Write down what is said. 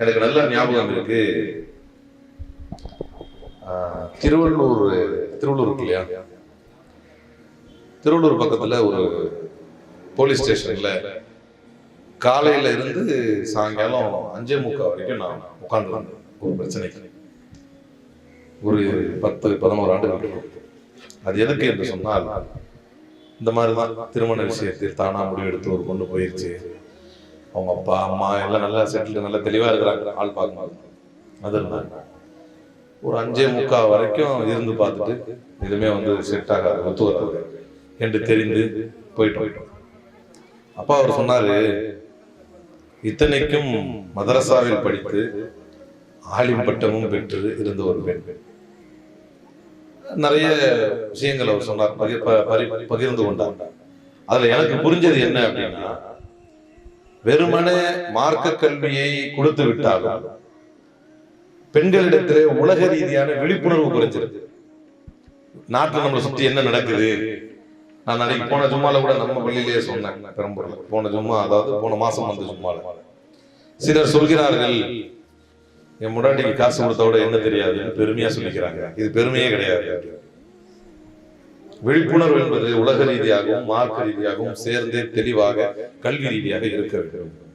எனக்கு நல்ல ஞாபகம் இருக்கு. திருவள்ளூர் இருக்கு இல்லையா, திருவள்ளூர் பக்கத்துல ஒரு போலீஸ் ஸ்டேஷன்ல காலையில இருந்து சாயங்காலம் 5:45 வரைக்கும் நான் உட்கார்ந்து ஒரு பிரச்சனைக்கு ஒரு 10-11 ஆண்டுகள். அது எதுக்கு என்று சொன்னால், இந்த மாதிரிதான் திருமண விஷயத்தில் தானா முடிவெடுத்து ஒரு பொண்ணு போயிருச்சு, அவங்க அப்பா அம்மா எல்லாம் நல்லா செட்டில் நல்லா தெளிவா இருக்கிறாங்க, ஆள் பார்க்கணும். அது ஒரு 5:45 வரைக்கும் இருந்து பார்த்துட்டு எதுவுமே செட் ஆகாது, ஒத்து வராது என்று தெரிந்து போயிட்டோம். அப்பா அவர் சொன்னாரு, இத்தனைக்கும் மதரசாவில் படித்து ஆலிம் பட்டமும் பெற்று இருந்த ஒரு பெண். நிறைய விஷயங்கள் அவர் சொன்னார், பகிர்ந்து கொண்டார். அதுல எனக்கு புரிஞ்சது என்ன அப்படின்னா, வெறுமனே மார்க்க கல்வியை கொடுத்து விட்டாலும் பெண்களிடத்திலே உலக ரீதியான விழிப்புணர்வு குறைஞ்சிருக்கு. நாட்டில் நம்மளை சுற்றி என்ன நடக்குது, நான் நாளைக்கு போன ஜும்மால கூட நம்ம பள்ளியிலேயே சொன்னேன், பெரம்பூர்ல போன ஜும்மா, அதாவது போன மாசம் ஜும்மால சிலர் சொல்கிறார்கள், என் முன்னாடிக்கு காசு கொடுத்தோட என்ன தெரியாது பெருமையா சொல்லிக்கிறாங்க. இது பெருமையே கிடையாது. விழிப்புணர்வு என்பது உலக ரீதியாகவும் மார்க்க ரீதியாகவும் சேர்ந்தே தெளிவாக கல்வி ரீதியாக இருக்க வேண்டும்.